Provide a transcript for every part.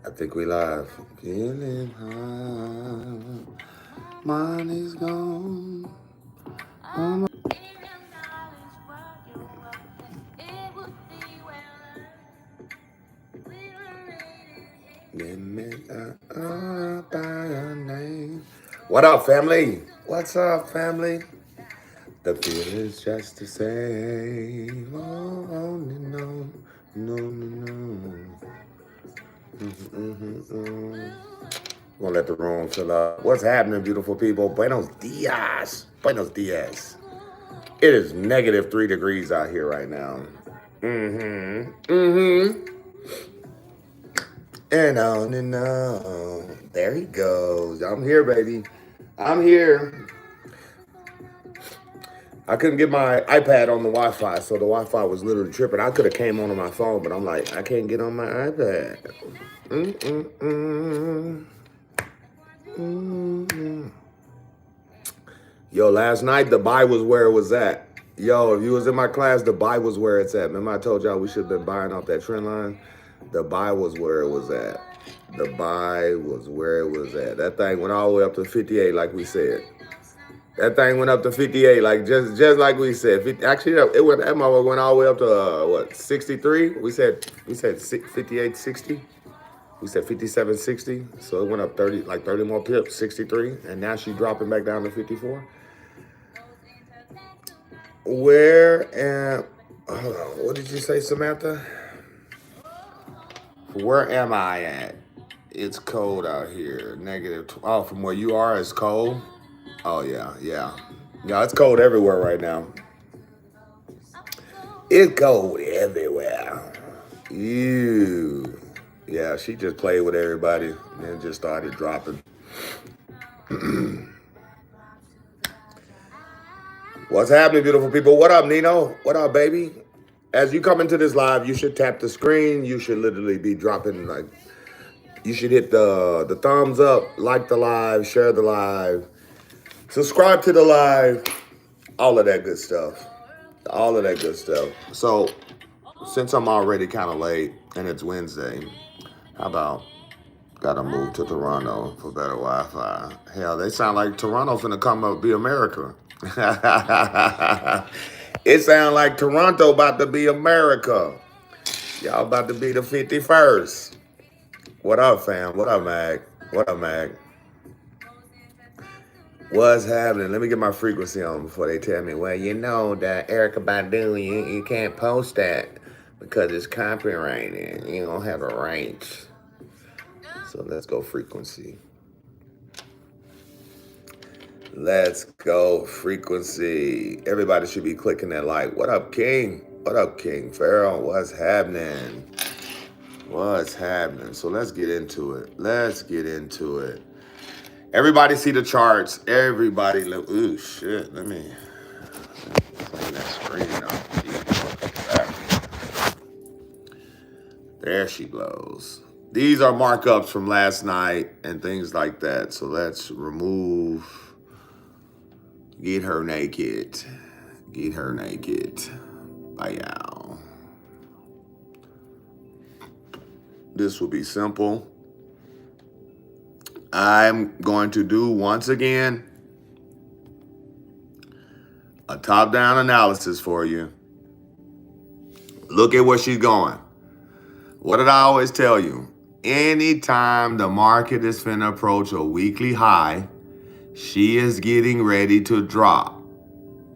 I think we live. Feeling high, money's gone. I'm by your name. What up, family? What's up, family? The feel is just the same. Oh, no, no, no, no. Gonna let the room fill up. What's happening, beautiful people? Buenos dias. Buenos dias. It is -3 degrees out here right now. And on and on. There he goes. I'm here, baby. I'm here. I couldn't get my iPad on the Wi-Fi, so the Wi-Fi was literally tripping. I could have came on my phone, but I'm like, I can't get on my iPad. Yo, last night the buy was where it was at. Yo, if you was in my class, the buy was where it's at. Remember I told y'all we should have been buying off that trend line? The buy was where it was at. The buy was where it was at. That thing went all the way up to 58, like we said. That thing went up to 58, like just like we said. Actually, it went. That mother went all the way up to what? 63. We said 58.60. We said 57.60. So it went up 30 more pips, 63, and now she's dropping back down to 54. Where am? Hold on. What did you say, Samantha? Where am I at? It's cold out here. Oh, from where you are, it's cold. Oh yeah. Yeah, it's cold everywhere right now. It's cold everywhere. Ew. Yeah, she just played with everybody and then just started dropping. What's happening, beautiful people? What up, Nino? What up, baby? As you come into this live, you should tap the screen. You should literally be dropping, like, you should hit the thumbs up, like the live, share the live, subscribe to the live, all of that good stuff. All of that good stuff. So, since I'm already kind of late and it's Wednesday, how about gotta move to Toronto for better Wi-Fi? Hell, they sound like Toronto finna come up be America. It sound like Toronto about to be America. Y'all about to be the 51st. What up, fam? What up, Mag? What up, Mag? What's happening? Let me get my frequency on before they tell me, well, you know that Erica Badu, you can't post that because it's copyrighted. You don't have a right. So let's go frequency. Let's go frequency. Everybody should be clicking that like. What up, King? What up, King Pharaoh? What's happening? What's happening? So let's get into it. Let's get into it. Everybody see the charts. Everybody look. Ooh, shit. Let me clean that screen up. There she blows. These are markups from last night and things like that. So let's remove. Get her naked. Get her naked. Bye. This will be simple. I'm going to do, once again, a top-down analysis for you. Look at where she's going. What did I always tell you? Anytime the market is finna approach a weekly high, she is getting ready to drop.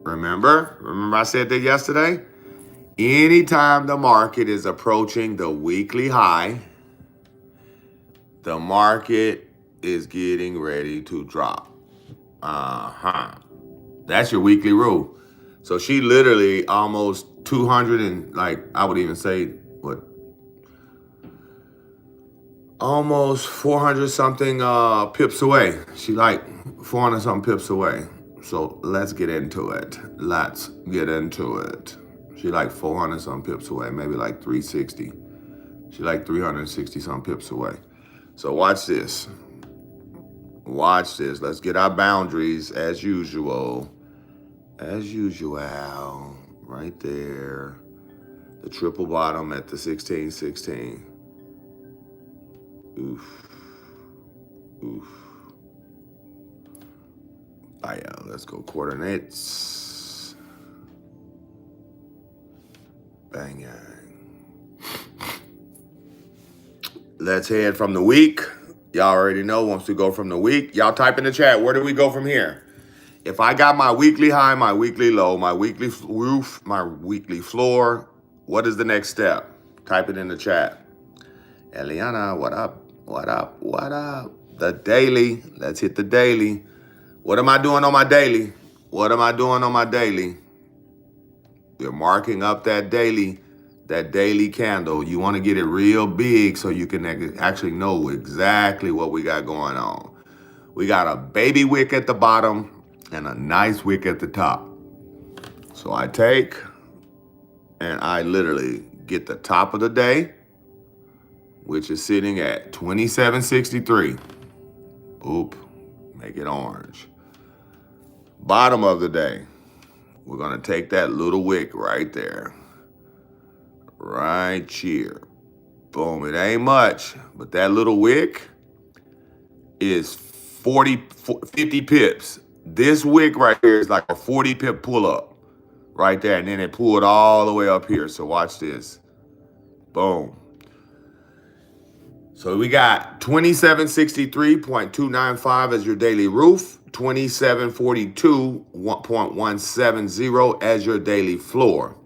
Remember I said that yesterday? Anytime the market is approaching the weekly high, the market is getting ready to drop. That's your weekly rule. So she literally almost 200 and, like, I would even say, what? Almost 400 something pips away. She like 400 something pips away. So let's get into it. Let's get into it. She like 400 something pips away, maybe like 360. She like 360 something pips away. So watch this. Watch this. Let's get our boundaries as usual. As usual. Right there. The triple bottom at the 1616. Oof. Oof. Oh yeah, let's go coordinates. Bang, yang. Let's head from the week. Y'all already know once we go from the week. Y'all type in the chat, where do we go from here? If I got my weekly high, my weekly low, my weekly roof, my weekly floor, what is the next step? Type it in the chat. Eliana, what up? What up? What up? The daily. Let's hit the daily. What am I doing on my daily? What am I doing on my daily? You're marking up that daily candle. You want to get it real big so you can actually know exactly what we got going on. We got a baby wick at the bottom and a nice wick at the top. So I take and I literally get the top of the day, which is sitting at 2763. Oop, make it orange. Bottom of the day, we're gonna take that little wick right there. Right here. Boom, it ain't much, but that little wick is 50 pips. This wick right here is like a 40 pip pull up right there. And then it pulled all the way up here. So watch this. Boom. So we got 2763.295 as your daily roof, 2742.170 as your daily floor.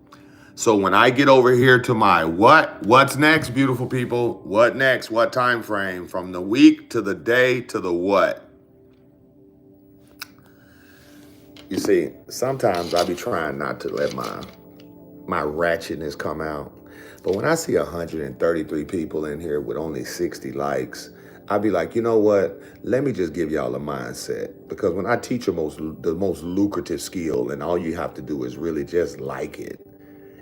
So when I get over here to my what's next, beautiful people? What next? What time frame? From the week to the day to the what? You see, sometimes I be trying not to let my ratchetness come out. But when I see 133 people in here with only 60 likes, I'd be like, you know what? Let me just give y'all a mindset. Because when I teach the most lucrative skill, and all you have to do is really just like it,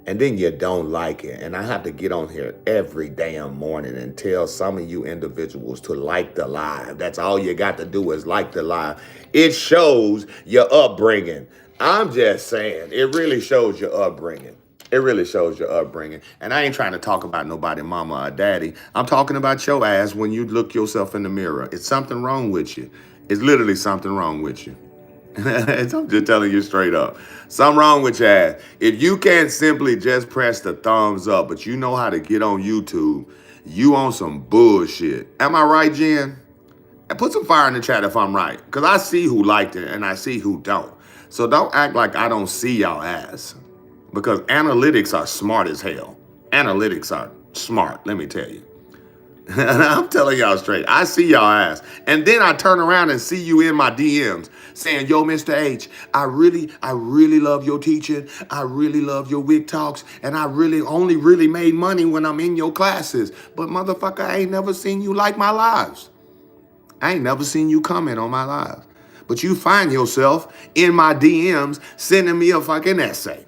and then you don't like it. And I have to get on here every damn morning and tell some of you individuals to like the live. That's all you got to do is like the live. It shows your upbringing. I'm just saying, it really shows your upbringing. It really shows your upbringing. And I ain't trying to talk about nobody, mama or daddy. I'm talking about your ass when you look yourself in the mirror. It's something wrong with you. It's literally something wrong with you. I'm just telling you straight up. Something wrong with your ass. If you can't simply just press the thumbs up, but you know how to get on YouTube, you on some bullshit. Am I right, Jen? And put some fire in the chat if I'm right. Because I see who liked it and I see who don't. So don't act like I don't see y'all ass. Because analytics are smart as hell. Analytics are smart, let me tell you. I'm telling y'all straight. I see y'all ass. And then I turn around and see you in my DMs saying, yo, Mr. H, I really love your teaching. I really love your Wick talks. And I only really made money when I'm in your classes. But motherfucker, I ain't never seen you like my lives. I ain't never seen you comment on my lives. But you find yourself in my DMs sending me a fucking essay.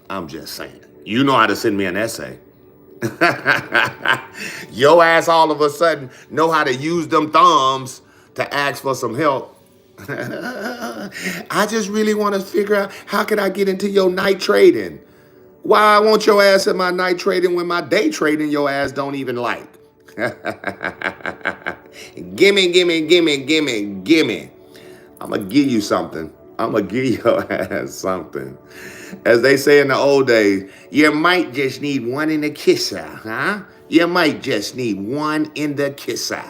I'm just saying. You know how to send me an essay. Your ass all of a sudden know how to use them thumbs to ask for some help. I just really want to figure out how can I get into your night trading. Why I want your ass in my night trading when my day trading your ass don't even like. Gimme. I'm going to give you something. I'm going to give your ass something. As they say in the old days, you might just need one in the kisser, huh? You might just need one in the kisser.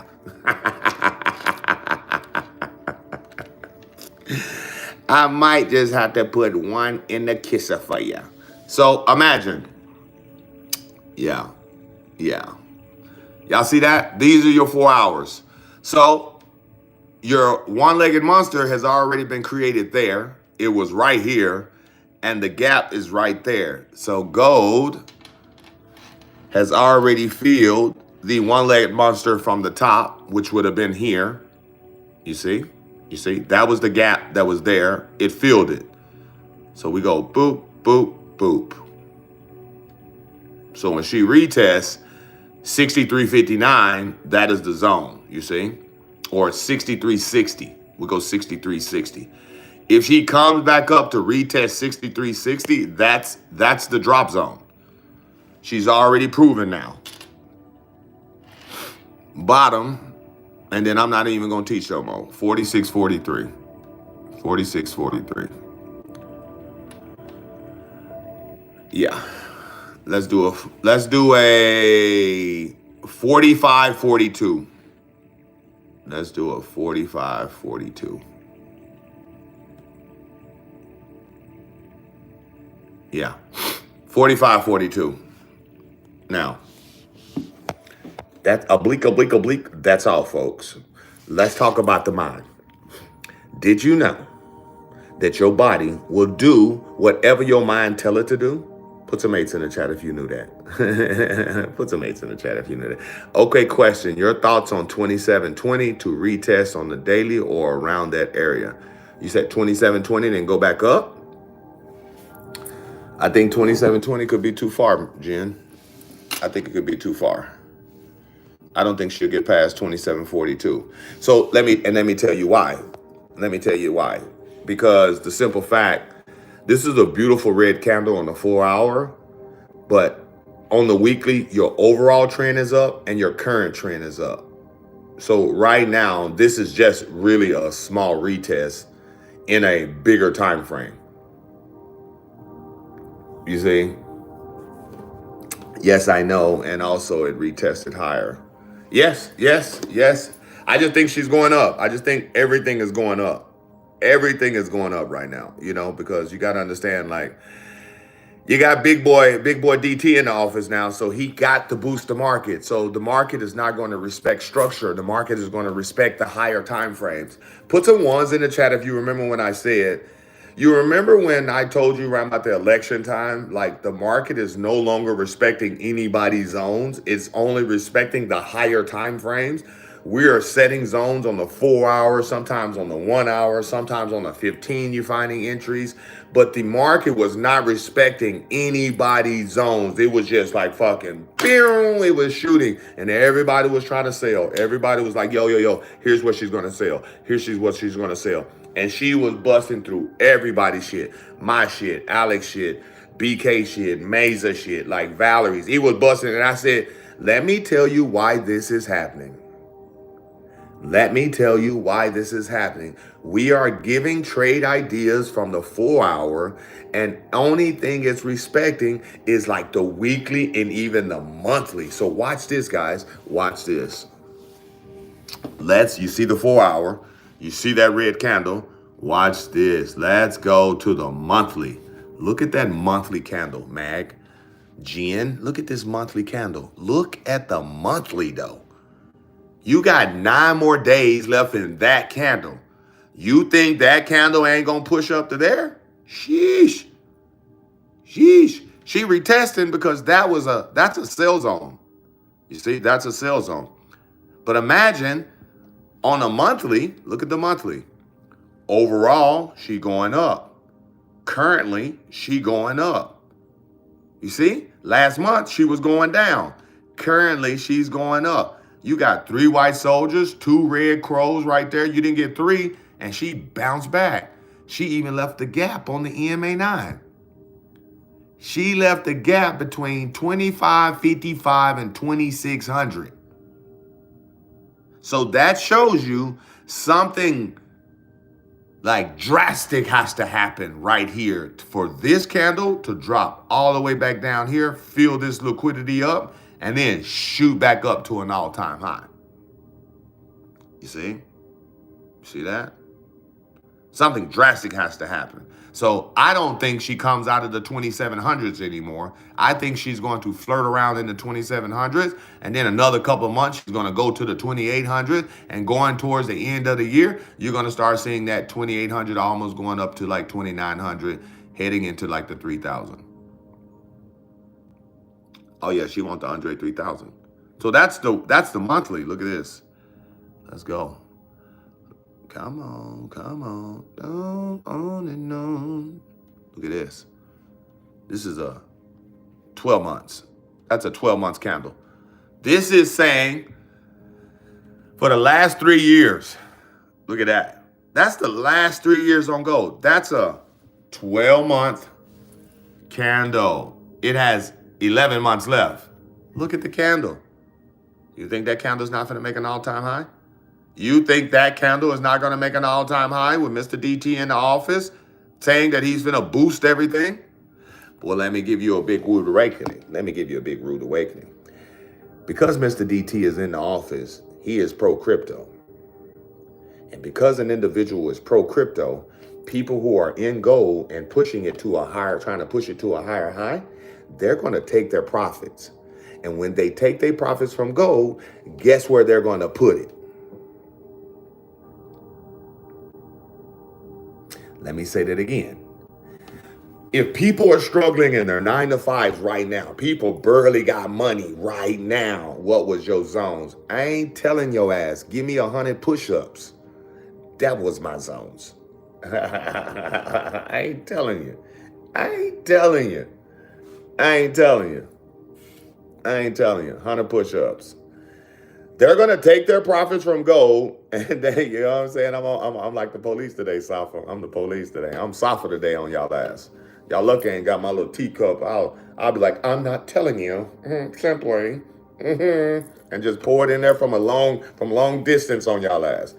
I might just have to put one in the kisser for you. So imagine. Yeah. Y'all see that? These are your 4 hours. So your one-legged monster has already been created there. It was right here. And the gap is right there. So gold has already filled the one-legged monster from the top, which would have been here. You see? That was the gap that was there. It filled it. So we go boop, boop, boop. So when she retests 63.59, that is the zone, you see? Or 63.60. We go 63.60. If she comes back up to retest 63.60, that's the drop zone. She's already proven now. bottom, and then I'm not even going to teach no more. 46.43. 46.43. Yeah. Let's do a 45.42. Let's do a 45.42. Yeah. 45.42. Now, that's oblique. That's all, folks. Let's talk about the mind. Did you know that your body will do whatever your mind tell it to do? Put some eights in the chat if you knew that. Put some eights in the chat if you knew that. Okay, question. Your thoughts on 27.20 to retest on the daily or around that area? You said 27.20, then go back up? I think 27.20 could be too far, Jen. I think it could be too far. I don't think she'll get past 27.42. So let me tell you why. Because the simple fact, this is a beautiful red candle on the 4 hour, but on the weekly, your overall trend is up and your current trend is up. So right now, this is just really a small retest in a bigger time frame. You see? Yes, I know. And also it retested higher. Yes. I just think she's going up. I just think everything is going up. Everything is going up right now, because you got to understand, like, you got big boy DT in the office now, so he got to boost the market. So the market is not going to respect structure. The market is going to respect the higher time frames. Put some ones in the chat if you remember when I said, you remember when I told you around about the election time, like the market is no longer respecting anybody's zones. It's only respecting the higher time frames. We are setting zones on the 4 hour, sometimes on the 1 hour, sometimes on the 15, you're finding entries. But the market was not respecting anybody's zones. It was just like fucking, boom, it was shooting. And everybody was trying to sell. Everybody was like, yo, here's what she's going to sell. Here's what she's going to sell. And she was busting through everybody's shit. My shit, Alex shit, BK shit, Mesa shit, like Valerie's. He was busting. And I said, let me tell you why this is happening. Let me tell you why this is happening. We are giving trade ideas from the 4 hour, and only thing it's respecting is like the weekly and even the monthly. So watch this, guys. Watch this. You see the 4 hour. You see that red candle. Watch this. Let's go to the monthly. Look at that monthly candle, Mag. Jen, look at this monthly candle. Look at the monthly, though. You got 9 more days left in that candle. You think that candle ain't going to push up to there? Sheesh. She retesting because that's a sell zone. You see, that's a sell zone. But imagine on a monthly, look at the monthly. Overall, she going up. Currently, she going up. You see, last month she was going down. Currently, she's going up. You got 3 white soldiers, 2 red crows right there. You didn't get 3, and she bounced back. She even left the gap on the EMA 9. She left the gap between 25.55 and 2600. So that shows you something like drastic has to happen right here for this candle to drop all the way back down here, fill this liquidity up, and then shoot back up to an all-time high. You see? You see that? Something drastic has to happen. So I don't think she comes out of the 2700s anymore. I think she's going to flirt around in the 2700s, and then another couple of months, she's going to go to the 2800s, and going towards the end of the year, you're going to start seeing that 2800 almost going up to like 2900, heading into like the 3000. Oh yeah, she wants the Andre 3000. So that's the monthly. Look at this. Let's go. Come on. On and on. Look at this. This is a 12 months. That's a 12 months candle. This is saying for the last 3 years. Look at that. That's the last 3 years on gold. That's a 12-month candle. It has 11 months left. Look at the candle. You think that candle's not going to make an all-time high? You think that candle is not going to make an all-time high with Mr. DT in the office saying that he's going to boost everything? Well, let me give you a big rude awakening. Because Mr. DT is in the office, he is pro-crypto. And because an individual is pro-crypto, people who are in gold and pushing it to a higher, trying to push it to a higher high, they're going to take their profits. And when they take their profits from gold, guess where they're going to put it? Let me say that again. If people are struggling in their 9-to-5s right now, people barely got money right now, what was your zones? I ain't telling your ass, give me 100 push-ups. That was my zones. I ain't telling you. 100 push-ups. They're gonna take their profits from gold, and they, you know what I'm saying? I'm like the police today, Safa. I'm the police today. I'm Safa today on y'all ass. Y'all lucky I ain't got my little teacup. I'll be like, I'm not telling you, simply, and just pour it in there from long distance on y'all ass.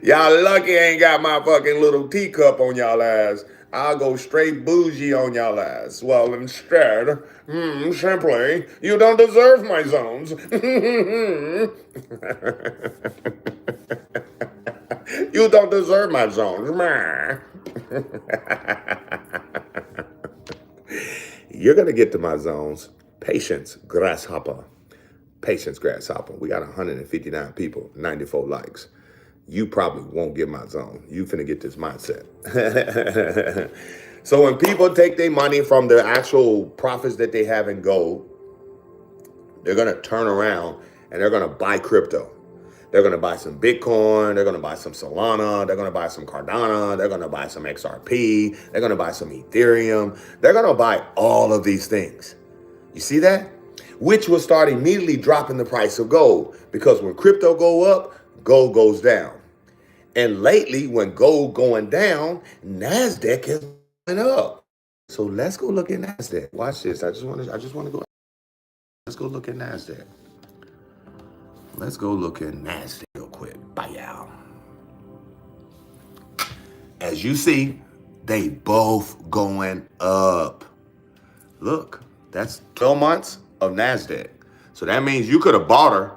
Y'all lucky I ain't got my fucking little teacup on y'all ass. I'll go straight bougie on y'all ass. Well, instead, simply, you don't deserve my zones. You don't deserve my zones. You're going to get to my zones. Patience, grasshopper. Patience, grasshopper. We got 159 people, 94 likes. You probably won't get my zone. You finna get this mindset. So when people take their money from the actual profits that they have in gold, they're gonna turn around and they're gonna buy crypto. They're gonna buy some Bitcoin, they're gonna buy some Solana, they're gonna buy some Cardano, they're gonna buy some XRP, they're gonna buy some Ethereum. They're gonna buy all of these things. You see that? Which will start immediately dropping the price of gold, because when crypto go up, gold goes down. And lately, when gold going down, NASDAQ is going up. So let's go look at NASDAQ. Watch this. I just want to go. Let's go look at NASDAQ. Let's go look at NASDAQ real quick. Bye, y'all. As you see, they both going up. Look, that's 12 months of NASDAQ. So that means you could have bought her.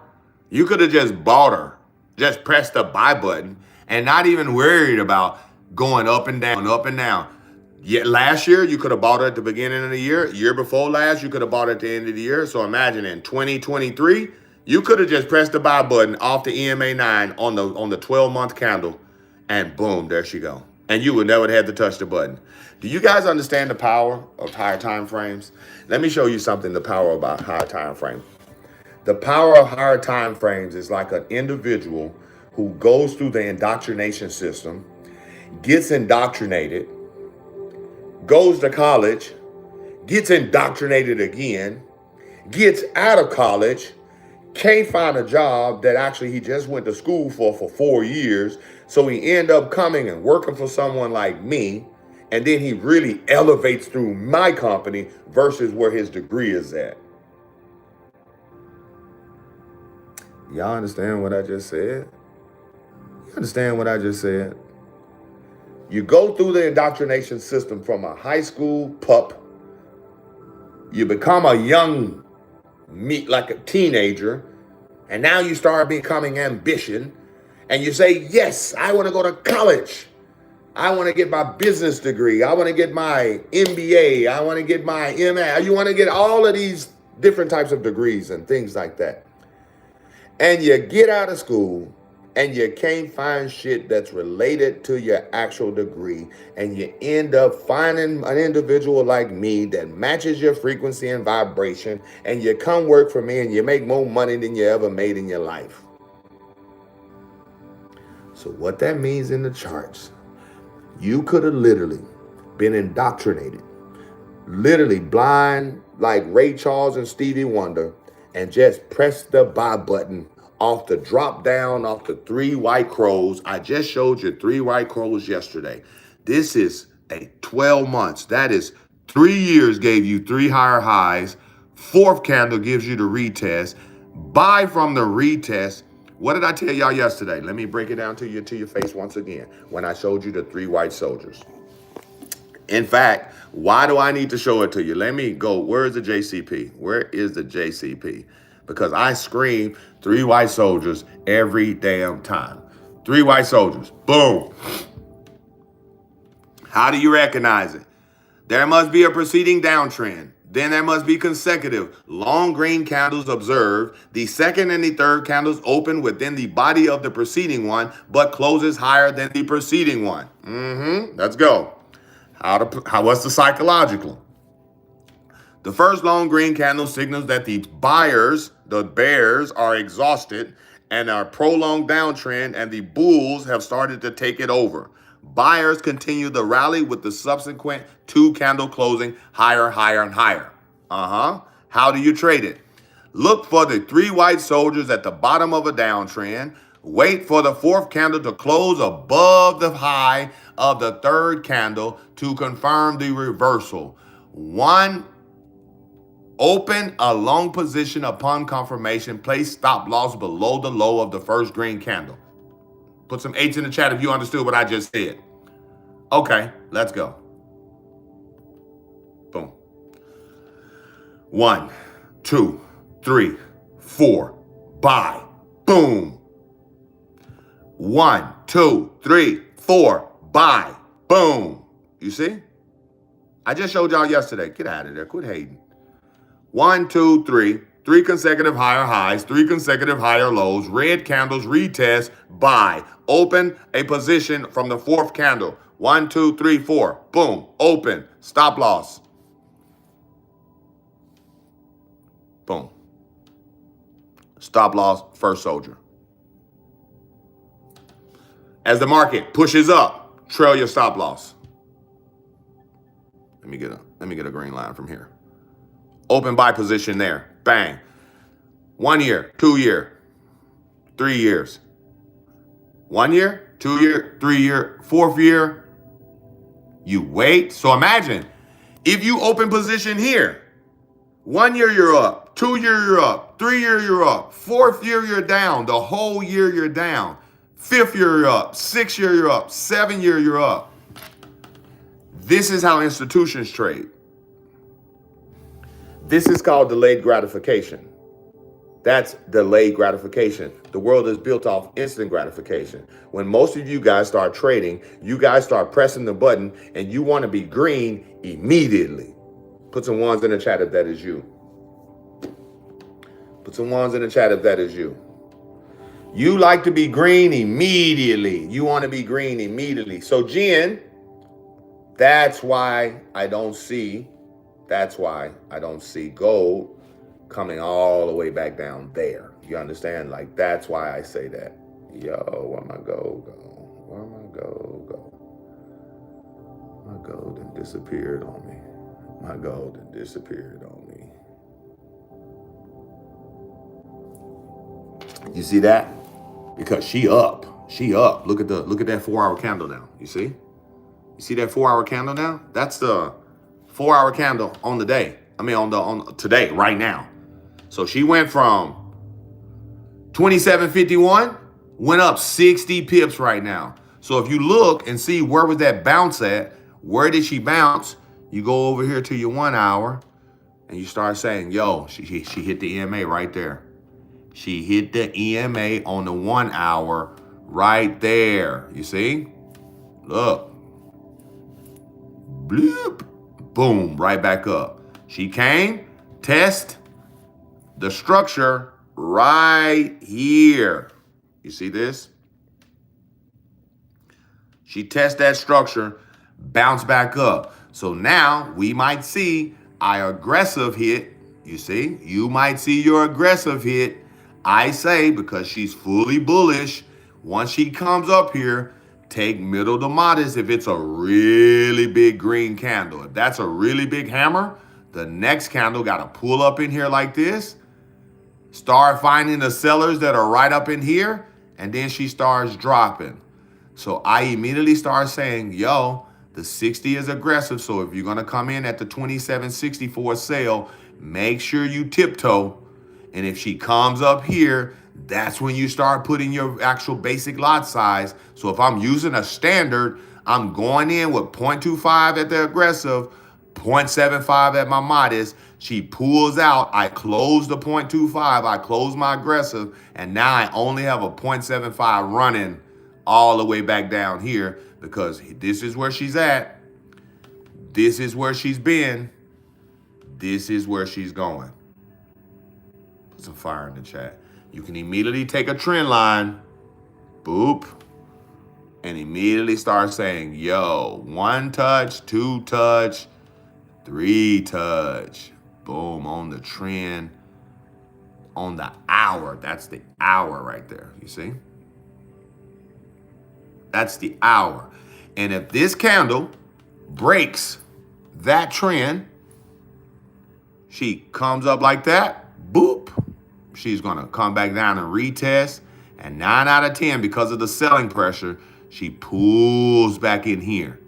You could have just bought her. Just press the buy button and not even worried about going up and down. Yet last year, you could have bought it at the beginning of the year. Year before last, you could have bought it at the end of the year. So imagine in 2023, you could have just pressed the buy button off the EMA 9 on the 12-month candle, and boom, there she go. And you would never have to touch the button. Do you guys understand the power of higher time frames? Let me show you something, the power about higher time frame. The power of higher time frames is like an individual who goes through the indoctrination system, gets indoctrinated, goes to college, gets indoctrinated again, gets out of college, can't find a job that actually he just went to school for 4 years. So he end up coming and working for someone like me. And then he really elevates through my company versus where his degree is at. Y'all understand what I just said? You understand what I just said? You go through the indoctrination system from a high school pup. You become a young meat like a teenager. And now you start becoming ambition. And you say, yes, I want to go to college. I want to get my business degree. I want to get my MBA. I want to get my MA. You want to get all of these different types of degrees and things like that. And you get out of school and you can't find shit that's related to your actual degree. And you end up finding an individual like me that matches your frequency and vibration. And you come work for me and you make more money than you ever made in your life. So what that means in the charts, you could have literally been indoctrinated, literally blind like Ray Charles and Stevie Wonder, and just press the buy button off the drop down off the 3 white crows. I just showed you 3 white crows yesterday. This is a 12 months. That is 3 years gave you 3 higher highs, Fourth candle gives you the retest. Buy from the retest. What did I tell y'all yesterday? Let me break it down to your face once again when I showed you the 3 white soldiers. In fact, why do I need to show it to you? Let me go. Where is the JCP? Where is the JCP? Because I scream 3 white soldiers every damn time. 3 white soldiers. Boom. How do you recognize it? There must be a preceding downtrend. Then there must be consecutive long green candles observed. The second and the third candles open within the body of the preceding one, but closes higher than the preceding one. Let's go. What's the psychological? The first long green candle signals that the bears are exhausted and are prolonged downtrend, and the bulls have started to take it over. Buyers continue the rally with the subsequent 2 candle closing higher, higher, and higher. How do you trade it? Look for the 3 white soldiers at the bottom of a downtrend. Wait for the 4th candle to close above the high of the 3rd candle to confirm the reversal. 1, open a long position upon confirmation. Place stop loss below the low of the first green candle. Put some H in the chat if you understood what I just said. Okay, let's go. Boom. 1, 2, 3, 4. Buy. Boom. 1, 2, 3, 4. Buy. Boom. You see? I just showed y'all yesterday. Get out of there. Quit hating. 1, 2, 3. 3 consecutive higher highs, 3 consecutive higher lows, red candles, retest, buy. Open a position from the 4th candle. 1, 2, 3, 4. Boom. Open. Stop loss. Boom. Stop loss, first soldier. As the market pushes up, trail your stop loss. Let me get a green line from here. Open buy position there. Bang. 1 year, 2 year, 3 years. 1 year, 2 year, 3 year, 4th year. You wait. So imagine if you open position here. 1 year you're up, 2 year you're up, 3 year you're up, 4th year you're down, the whole year you're down. 5th year you're up, 6th year you're up, 7th year you're up. This is how institutions trade. This is called delayed gratification. That's delayed gratification. The world is built off instant gratification. When most of you guys start trading, you guys start pressing the button and you want to be green immediately. Put some ones in the chat if that is you. Put some ones in the chat if that is you. You like to be green immediately. You want to be green immediately. So Jen, that's why I don't see gold coming all the way back down there. You understand? Like, that's why I say that. Yo, where my gold go? Where my gold go? My gold done disappeared on me. My gold done disappeared on me. You see that? Because she up. She up. Look at that 4-hour candle now. You see? You see that 4-hour candle now? That's the 4-hour candle on the day. I mean, on today, right now. So she went from 27.51, went up 60 pips right now. So if you look and see where was that bounce at, where did she bounce? You go over here to your 1 hour and you start saying, yo, she hit the EMA right there. She hit the EMA on the 1 hour right there. You see? Look. Bloop. Boom, right back up. She came, test the structure right here. You see this? She tests that structure, bounce back up. So now we might see our aggressive hit. You see? You might see your aggressive hit. I say, because she's fully bullish, once she comes up here, take middle to modest if it's a really big green candle. If that's a really big hammer, the next candle got to pull up in here like this, start finding the sellers that are right up in here, and then she starts dropping. So I immediately start saying, yo, the 60 is aggressive. So if you're going to come in at the 27.60 for a sale, make sure you tiptoe. And if she comes up here, that's when you start putting your actual basic lot size. So if I'm using a standard, I'm going in with 0.25 at the aggressive, 0.75 at my modest. She pulls out. I close the 0.25. I close my aggressive. And now I only have a 0.75 running all the way back down here because this is where she's at. This is where she's been. This is where she's going. Put some fire in the chat. You can immediately take a trend line, boop, and immediately start saying, yo, 1 touch, 2 touch, 3 touch. Boom, on the trend, on the hour. That's the hour right there, you see? That's the hour. And if this candle breaks that trend, she comes up like that, boop, she's going to come back down and retest. And 9 out of 10, because of the selling pressure, she pulls back in here.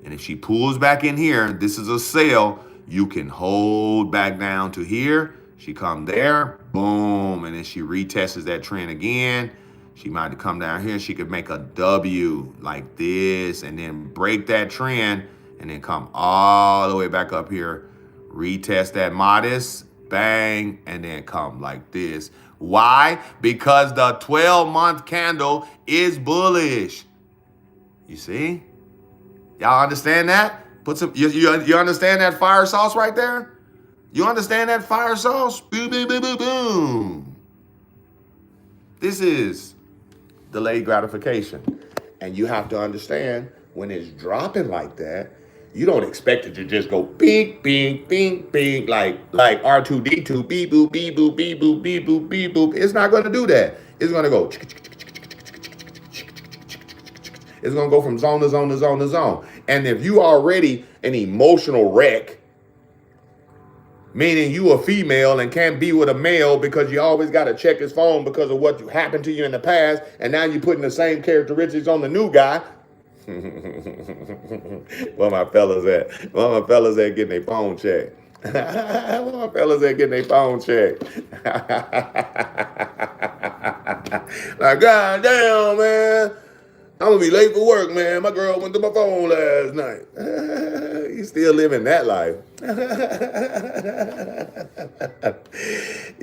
And if she pulls back in here, this is a sell, you can hold back down to here. She come there, boom, and then she retests that trend again. She might come down here. She could make a W like this and then break that trend and then come all the way back up here, retest that modest, bang, and then come like this. Why? Because the 12-month candle is bullish. You see? Y'all understand that? Put some. You understand that fire sauce right there? You understand that fire sauce? Boom, boom, boom, boom, boom. This is delayed gratification. And you have to understand when it's dropping like that, you don't expect it to just go bing, bing, bing, bing, like R2D2, beep, boop, beep, boop, beep, boop, beep, boop, beep, boop. It's not going to do that. It's going to go. It's going to go from zone to zone to zone to zone. And if you already an emotional wreck, meaning you a female and can't be with a male because you always got to check his phone because of what happened to you in the past, and now you're putting the same characteristics on the new guy. Where my fellas at? Where my fellas at getting their phone checked? Where my fellas at getting their phone checked? Like, God damn, man. I'm going to be late for work, man. My girl went to my phone last night. You still living that life.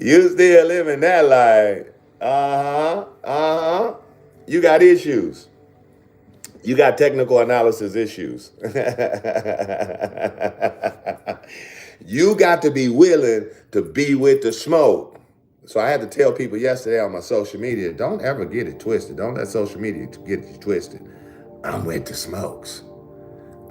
You still living that life. You got issues. You got technical analysis issues. You got to be willing to be with the smoke. So I had to tell people yesterday on my social media, don't ever get it twisted. Don't let social media get you twisted. I'm with the smokes.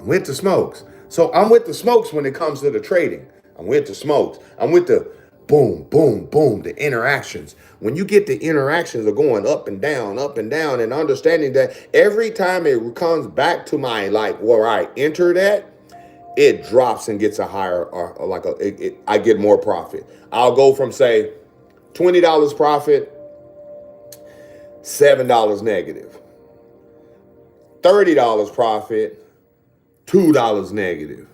I'm with the smokes. So I'm with the smokes when it comes to the trading. I'm with the smokes. I'm with the boom, boom, boom, the interactions. When you get the interactions of going up and down, and understanding that every time it comes back to my, like, where I entered at, it drops and gets a higher, or like I get more profit. I'll go from, say, $20 profit, $7 negative. $30 profit, $2 negative.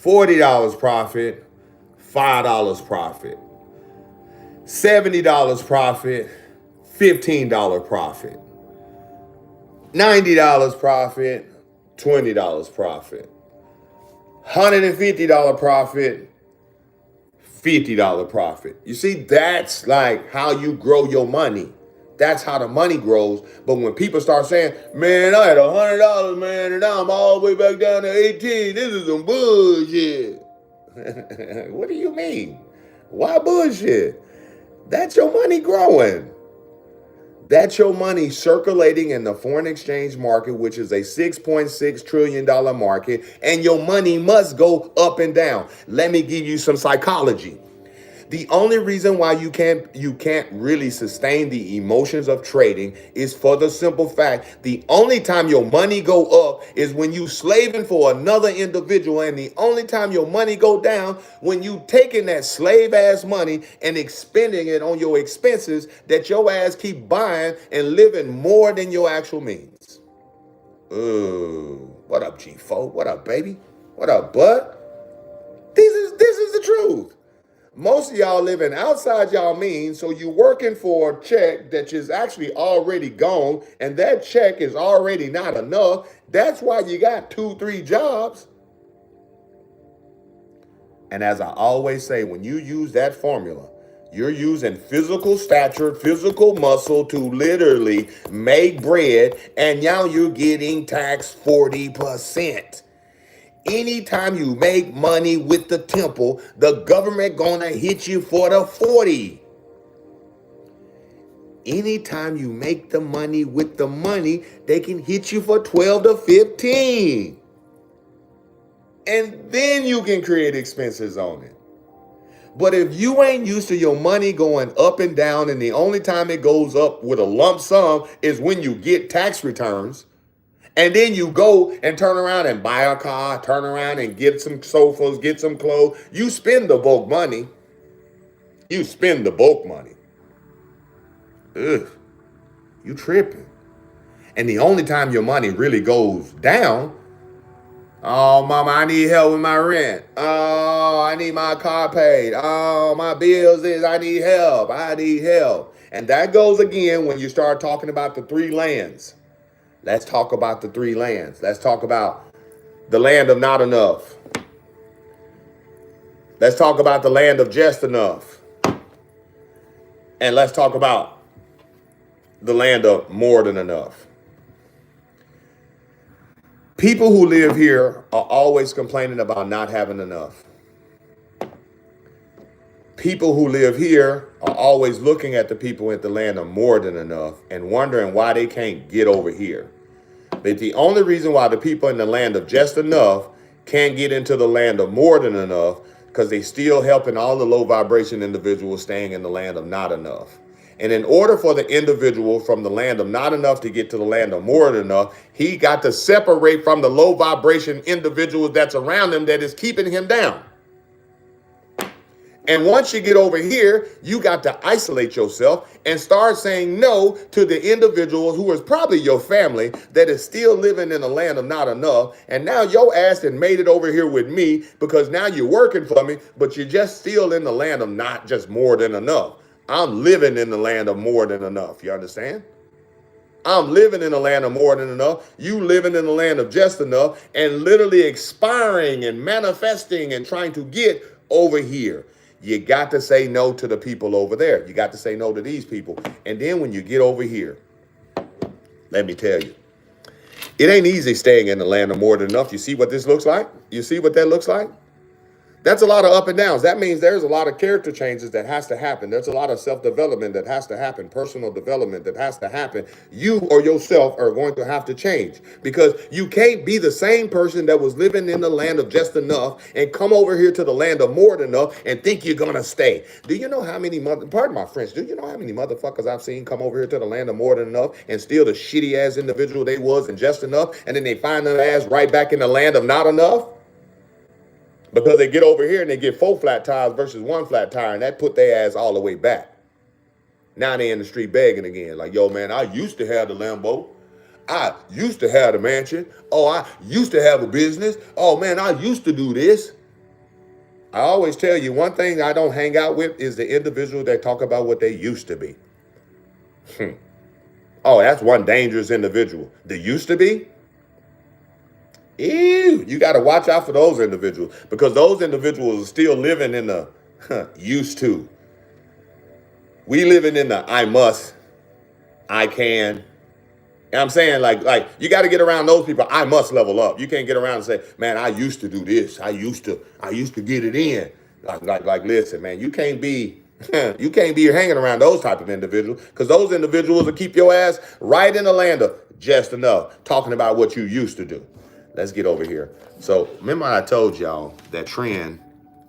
$40 profit, $5 profit. $70 profit, $15 profit. $90 profit, $20 profit. $150 profit, $50 profit. You see, that's like how you grow your money. That's how the money grows. But when people start saying, man, I had $100, man, and now I'm all the way back down to 18. This is some bullshit. What do you mean? Why bullshit? That's your money growing. That's your money circulating in the foreign exchange market, which is a $6.6 trillion market, and your money must go up and down. Let me give you some psychology. The only reason why you can't really sustain the emotions of trading is for the simple fact the only time your money go up is when you slaving for another individual, and the only time your money go down when you taking that slave ass money and expending it on your expenses that your ass keep buying and living more than your actual means. Ooh, what up, G4? What up, baby? What up, bud? This is the truth. Most of y'all living outside y'all means, so you working for a check that is actually already gone, and that check is already not enough. That's why you got 2, 3 jobs. And as I always say, when you use that formula, you're using physical stature, physical muscle to literally make bread, and now you're getting taxed 40%. Anytime you make money with the temple, the government gonna hit you for the 40. Anytime you make the money with the money, they can hit you for 12 to 15. And then you can create expenses on it. But if you ain't used to your money going up and down, and the only time it goes up with a lump sum is when you get tax returns, and then you go and turn around and buy a car, turn around and get some sofas, get some clothes, you spend the bulk money. You spend the bulk money. Ugh, you tripping. And the only time your money really goes down, oh, mama, I need help with my rent. Oh, I need my car paid. Oh, my bills is, I need help. I need help. And that goes again when you start talking about the 3 lands. Let's talk about the 3 lands. Let's talk about the land of not enough. Let's talk about the land of just enough. And let's talk about the land of more than enough. People who live here are always complaining about not having enough. People who live here are always looking at the people in the land of more than enough and wondering why they can't get over here. But the only reason why the people in the land of just enough can't get into the land of more than enough, because they still helping all the low vibration individuals staying in the land of not enough. And in order for the individual from the land of not enough to get to the land of more than enough, he got to separate from the low vibration individuals that's around him that is keeping him down. And once you get over here, you got to isolate yourself and start saying no to the individuals who is probably your family that is still living in the land of not enough. And now your ass done made it over here with me because now you're working for me, but you're just still in the land of not just more than enough. I'm living in the land of more than enough. You understand? I'm living in the land of more than enough. You living in the land of just enough and literally expiring and manifesting and trying to get over here. You got to say no to the people over there. You got to say no to these people. And then when you get over here, let me tell you, it ain't easy staying in the land of more than enough. You see what this looks like? You see what that looks like? That's a lot of up and downs. That means there's a lot of character changes that has to happen. There's a lot of self-development that has to happen, personal development that has to happen. You or yourself are going to have to change because you can't be the same person that was living in the land of just enough and come over here to the land of more than enough and think you're going to stay. Do you know how many, pardon my French, do you know how many motherfuckers I've seen come over here to the land of more than enough and still the shitty ass individual they was in just enough, and then they find their ass right back in the land of not enough? Because they get over here and they get 4 flat tires versus 1 flat tire, and that put their ass all the way back. Now they in the street begging again. Like, yo, man, I used to have the Lambo. I used to have the mansion. Oh, I used to have a business. Oh, man, I used to do this. I always tell you, one thing I don't hang out with is the individual that talk about what they used to be. Oh, that's one dangerous individual. The used to be? Ew, you got to watch out for those individuals because those individuals are still living in the used to. We living in the I must, I can. And I'm saying like you got to get around those people. I must level up. You can't get around and say, man, I used to do this. I used to get it in. Like listen, man, you can't be hanging around those type of individuals because those individuals will keep your ass right in the land of just enough, talking about what you used to do. Let's get over here. So remember I told y'all that trend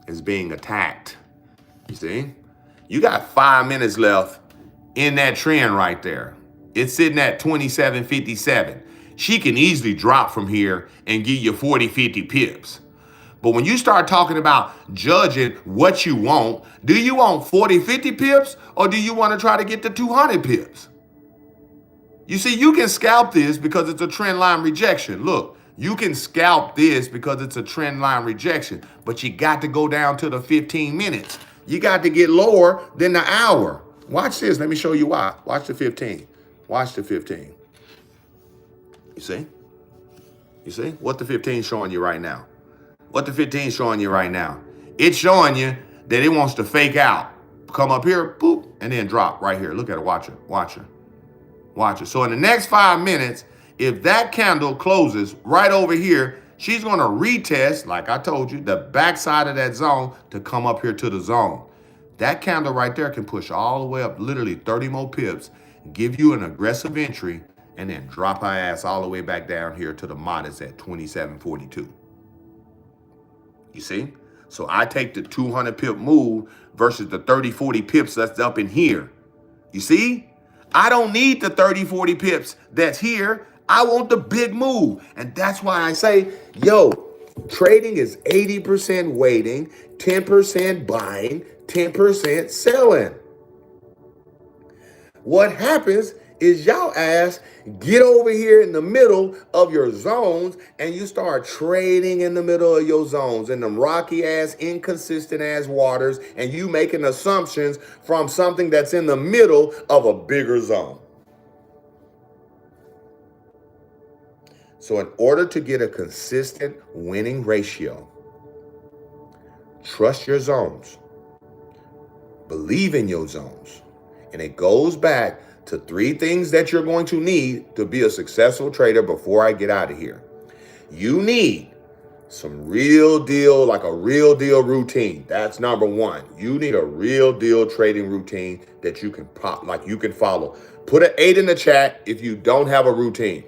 is being attacked. You see? You got 5 minutes left in that trend right there. It's sitting at 27.57. She can easily drop from here and give you 40, 50 pips. But when you start talking about judging what you want, do you want 40, 50 pips or do you want to try to get to 200 pips? You see, you can scalp this because it's a trend line rejection. Look. You can scalp this because it's a trend line rejection, but you got to go down to the 15 minutes. You got to get lower than the hour. Watch this. Let me show you why. Watch the 15. Watch the 15. You see? You see? What the 15 is showing you right now? What the 15 is showing you right now? It's showing you that it wants to fake out. Come up here, boop, and then drop right here. Look at it. Watch it. Watch it. Watch it. So in the next 5 minutes, if that candle closes right over here, she's going to retest, like I told you, the backside of that zone to come up here to the zone. That candle right there can push all the way up literally 30 more pips, give you an aggressive entry, and then drop our ass all the way back down here to the modest at 27.42. You see? So I take the 200 pip move versus the 30, 40 pips that's up in here. You see? I don't need the 30, 40 pips that's here. I want the big move. And that's why I say, yo, trading is 80% waiting, 10% buying, 10% selling. What happens is y'all ass get over here in the middle of your zones and you start trading in the middle of your zones in them rocky ass, inconsistent ass waters, and you making assumptions from something that's in the middle of a bigger zone. So in order to get a consistent winning ratio, trust your zones, believe in your zones, and it goes back to 3 things that you're going to need to be a successful trader before I get out of here. You need some real deal, like a real deal routine. That's number 1. You need a real deal trading routine that you can you can follow. Put an 8 in the chat if you don't have a routine.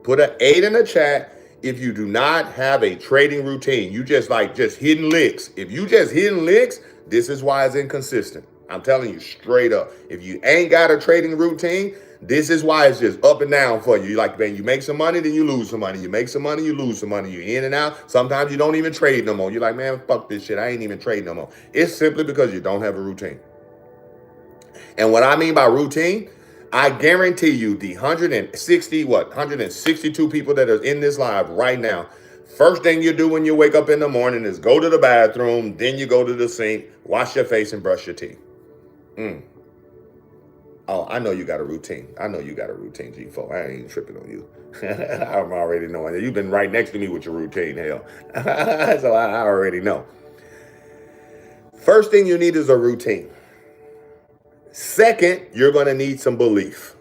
Put an 8 in the chat if you do not have a trading routine. You just hitting licks. If you just hitting licks, this is why it's inconsistent. I'm telling you straight up. If you ain't got a trading routine, this is why it's just up and down for you. Like, man, you make some money, then you lose some money. You make some money, you lose some money. You're in and out. Sometimes you don't even trade no more. You're like, man, fuck this shit. I ain't even trading no more. It's simply because you don't have a routine. And what I mean by routine, I guarantee you the 162 people that are in this live right now, first thing you do when you wake up in the morning is go to the bathroom, then you go to the sink, wash your face and brush your teeth. Oh, I know you got a routine. I know you got a routine, G4. I ain't tripping on you. I'm already knowing. You've been right next to me with your routine, hell. So I already know. First thing you need is a routine. Second, you're going to need some belief.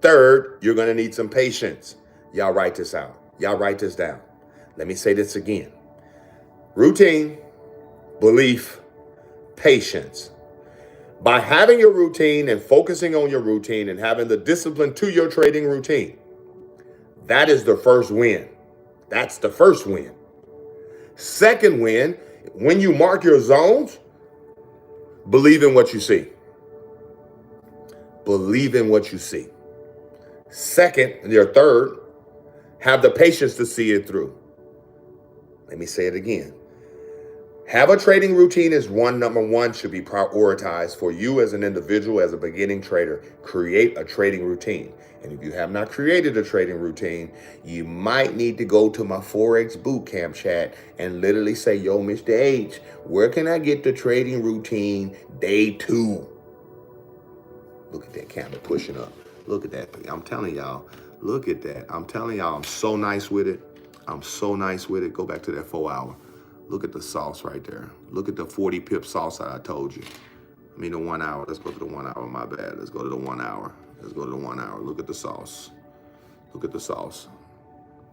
Third, you're going to need some patience. Y'all write this out. Y'all write this down. Let me say this again. Routine, belief, patience. By having your routine and focusing on your routine and having the discipline to your trading routine, that is the first win. That's the first win. Second win, when you mark your zones, believe in what you see. Believe in what you see. Second, your third, have the patience to see it through. Let me say it again. Have a trading routine is number one should be prioritized for you as an individual, as a beginning trader. Create a trading routine. And if you have not created a trading routine, you might need to go to my Forex Bootcamp chat and literally say, yo, Mr. H, where can I get the trading routine day 2? Look at that candle pushing up. Look at that. I'm telling y'all, look at that. I'm telling y'all, I'm so nice with it. I'm so nice with it. Go back to that 4 hour. Look at the sauce right there. Look at the 40 pip sauce that I told you. I mean the 1 hour. Let's go to the 1 hour. My bad. Let's go to the 1 hour. Let's go to the 1 hour. Look at the sauce. Look at the sauce.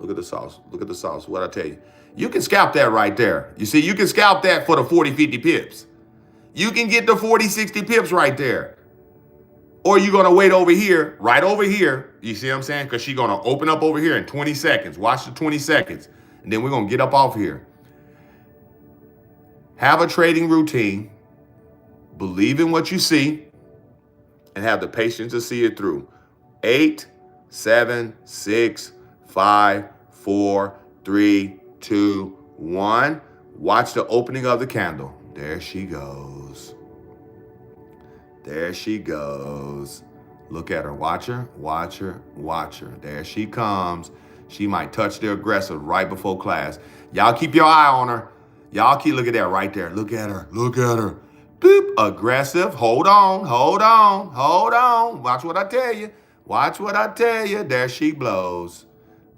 Look at the sauce. Look at the sauce. What I tell you. You can scalp that right there. You see, you can scalp that for the 40, 50 pips. You can get the 40, 60 pips right there. Or you're going to wait over here, right over here. You see what I'm saying? Because she's going to open up over here in 20 seconds. Watch the 20 seconds. And then we're going to get up off here. Have a trading routine, believe in what you see, and have the patience to see it through. 8, 7, 6, 5, 4, 3, 2, 1. Watch the opening of the candle. There she goes. There she goes. Look at her. Watch her, watch her, watch her. There she comes. She might touch the aggressive right before class. Y'all keep your eye on her. Y'all keep looking at that right there. Look at her. Look at her. Boop. Aggressive. Hold on. Hold on. Hold on. Watch what I tell you. Watch what I tell you. There she blows.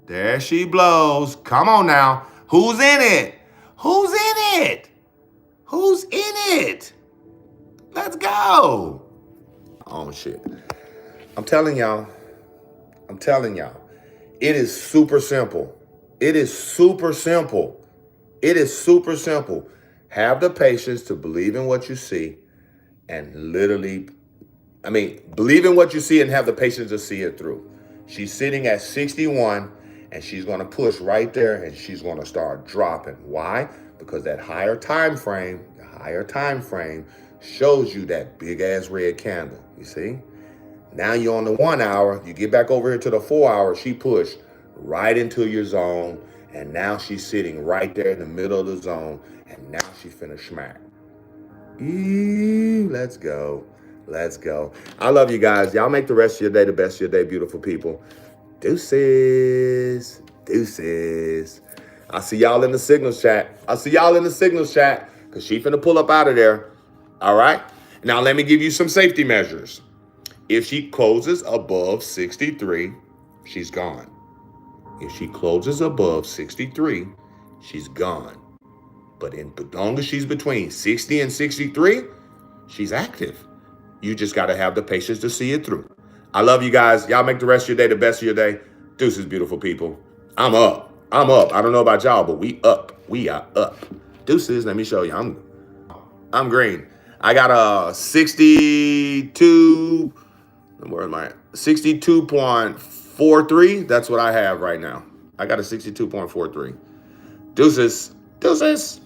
There she blows. Come on now. Who's in it? Who's in it? Who's in it? Let's go. Oh, shit. I'm telling y'all. I'm telling y'all. It is super simple. It is super simple. It is super simple. Have the patience to believe in what you see and believe in what you see and have the patience to see it through. She's sitting at 61 and she's going to push right there and she's going to start dropping. Why? Because that higher time frame shows you that big ass red candle. You see? Now you're on the 1 hour. You get back over here to the 4 hour. She pushed right into your zone. And now she's sitting right there in the middle of the zone. And now she finna smack. Let's go. Let's go. I love you guys. Y'all make the rest of your day the best of your day, beautiful people. Deuces. Deuces. I'll see y'all in the signals chat. Because she finna pull up out of there. All right? Now let me give you some safety measures. If she closes above 63, she's gone. If she closes above 63, she's gone. But as long as she's between 60 and 63, she's active. You just got to have the patience to see it through. I love you guys. Y'all make the rest of your day the best of your day. Deuces, beautiful people. I'm up. I don't know about y'all, but we up. We are up. Deuces, let me show you. I'm green. I got a 62. Where am I? 62.43. That's what I have right now. I got a 62.43. Deuces. Deuces.